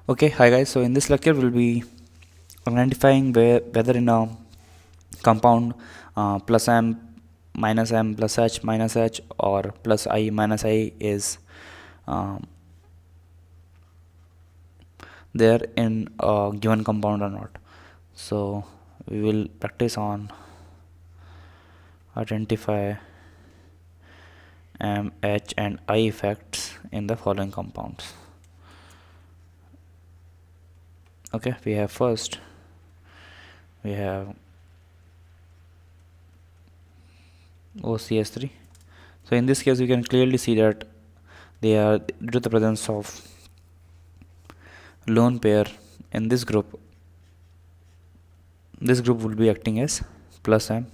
Okay, hi guys. So in this lecture, we'll be identifying whether in a compound plus m plus h or plus I minus I is um, there in a given compound or not. So we will practice on identify m, h and I effects in the following compounds. Okay, we have OCS3. So in this case, we can clearly see that they are due to the presence of lone pair in this group. This group will be acting as plus m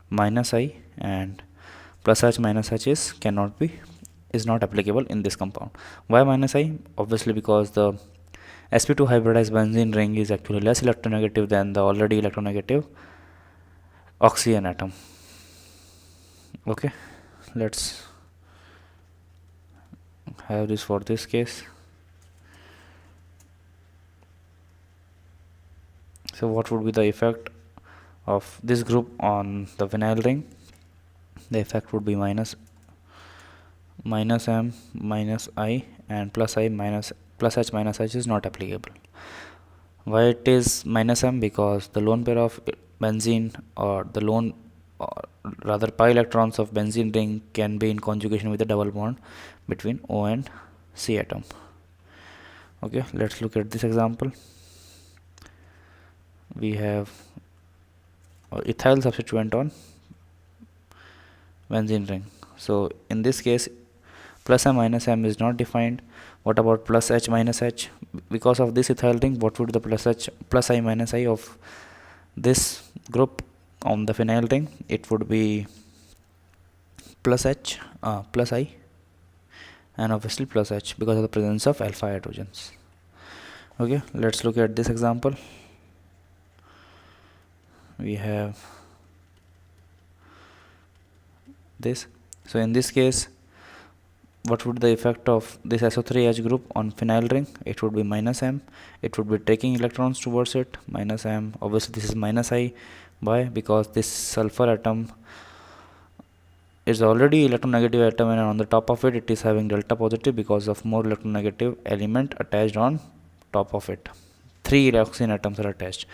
minus I, and plus h minus h is not applicable in this compound. Why minus I? Obviously because the sp2 hybridized benzene ring is actually less electronegative than the already electronegative oxygen atom. Okay, let's have this for this case. So what would be the effect of this group on the vinyl ring? The effect would be minus m minus I, and plus I minus plus h minus h is not applicable. Why it is minus m? Because the lone pair of benzene, or the lone, or rather pi electrons of benzene ring can be in conjugation with the double bond between O and C atom. Okay, let's look at this example. We have ethyl substituent on benzene ring. So in this case, plus m minus m is not defined. What about plus h minus h? Because of this ethyl ring, what would the plus I minus I of this group on the phenyl ring? It would be plus h plus I, and obviously plus h because of the presence of alpha hydrogens. Okay, let's look at this example. We have this. So in this case, what would the effect of this SO3H group on phenyl ring? It would be minus m. It would be taking electrons towards it, minus m. Obviously this is minus I. Why? Because this sulfur atom is already electronegative atom, and on the top of it, it is having delta positive because of more electronegative element attached on top of it. 3 oxygen atoms are attached,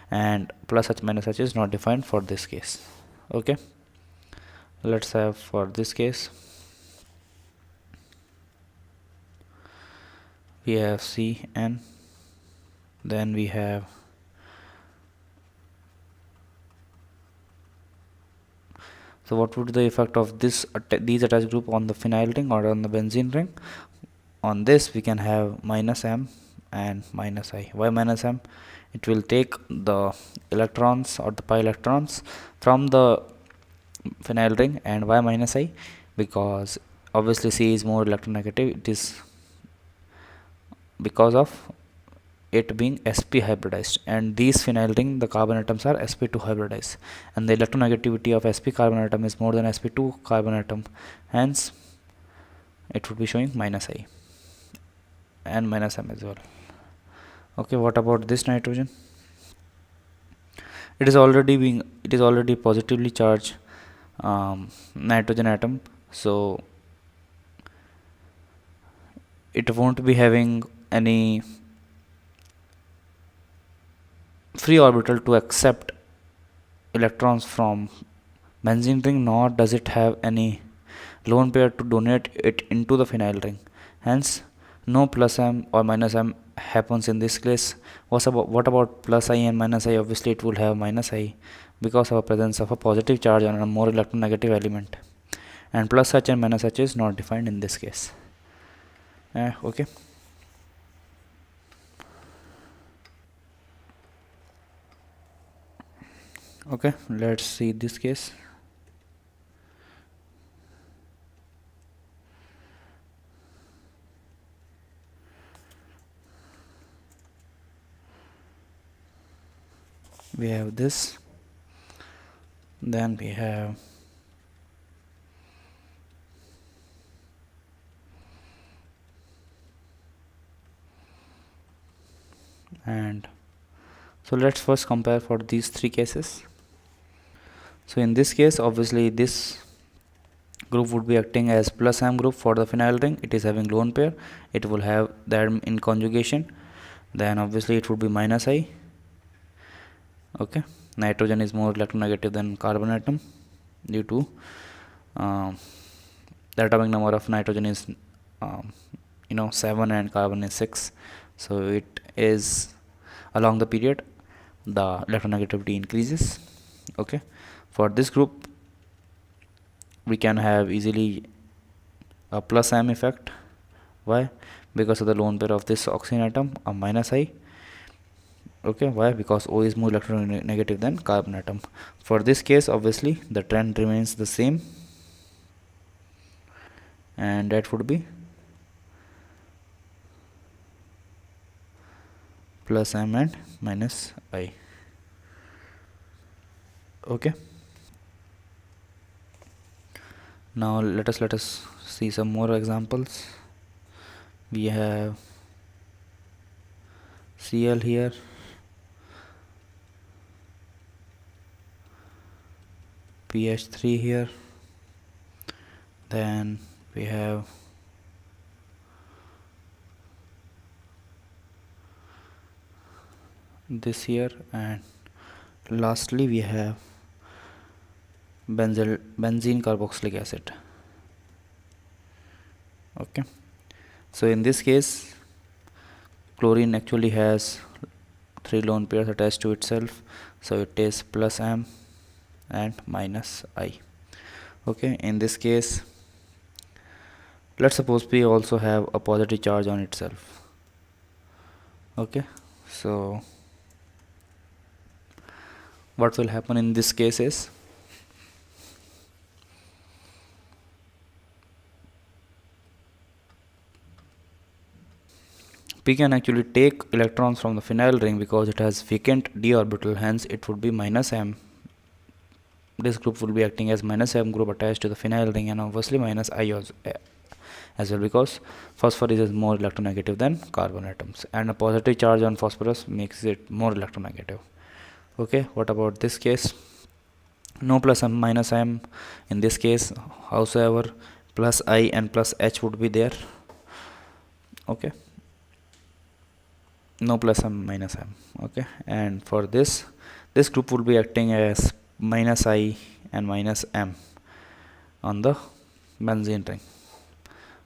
and plus h minus h is not defined for this case. Okay, let's have for this case, we have Cn, then we have so what would be the effect of these attached group on the phenyl ring or on the benzene ring? On this we can have minus m and minus I. Why minus m? It will take the electrons or the pi electrons from the phenyl ring. And why minus I? Because obviously C is more electronegative. It is because of it being sp hybridized, and these phenyl ring, the carbon atoms are sp2 hybridized, and the electronegativity of sp carbon atom is more than sp2 carbon atom, hence it would be showing minus I and minus m as well. Okay, what about this nitrogen? It is already positively charged nitrogen atom, so it won't be having any free orbital to accept electrons from benzene ring, nor does it have any lone pair to donate it into the phenyl ring. Hence no plus m or minus m happens in this case. What about plus I and minus I? Obviously it will have minus I because of the presence of a positive charge on a more electronegative element, and plus h and minus h is not defined in this case. Okay, okay, let's see this case. We have this, then we have And so let's first compare for these three cases. So in this case, obviously this group would be acting as plus M group for the phenyl ring. It is having lone pair. It will have that in conjugation. Then obviously it would be minus I. Okay, nitrogen is more electronegative than carbon atom due to the atomic number of nitrogen is 7 and carbon is 6. So it is along the period the electronegativity increases. Okay, for this group we can have easily a plus M effect. Why? Because of the lone pair of this oxygen atom, a minus I. Okay, why? Because O is more electronegative than carbon atom. For this case, obviously the trend remains the same, and that would be plus M and minus I. Okay, now let us see some more examples. We have Cl here, pH3 here, then we have this here, and lastly we have benzene carboxylic acid. Okay, so in this case chlorine actually has 3 lone pairs attached to itself, so it is plus M and minus I. Okay, in this case let's suppose we also have a positive charge on itself. Okay, so what will happen in this case is we can actually take electrons from the phenyl ring because it has vacant d orbital, hence it would be minus M. This group will be acting as minus M group attached to the phenyl ring, and obviously minus I as well, because phosphorus is more electronegative than carbon atoms, and a positive charge on phosphorus makes it more electronegative. Okay, what about this case? No plus M minus M in this case, howsoever plus I and plus H would be there. Okay, no plus M minus M. Okay, and for this group will be acting as minus I and minus M on the benzene ring.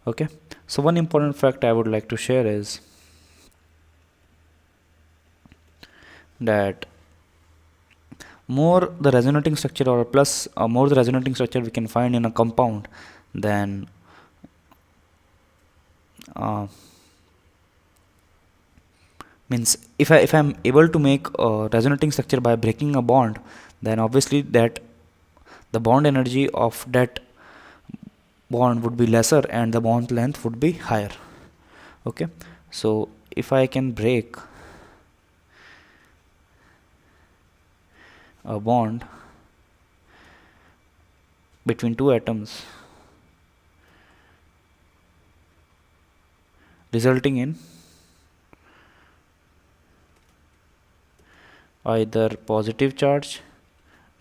Okay, so one important fact I would like to share is that more the resonating structure, or plus more the resonating structure we can find in a compound, then means if I'm able to make a resonating structure by breaking a bond, then obviously that the bond energy of that bond would be lesser and the bond length would be higher. Okay, so if I can break a bond between two atoms resulting in either positive charge,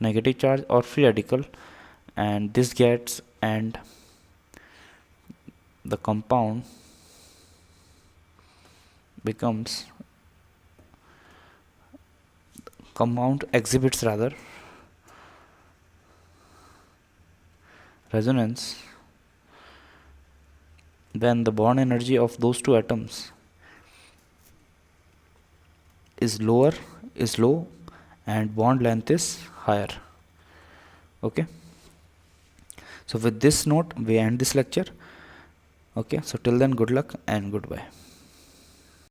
negative charge, or free radical, and this gets, and the compound exhibits rather resonance, then the bond energy of those two atoms is low, and bond length is higher. Okay, so with this note we end this lecture. Okay, so till then, good luck and goodbye.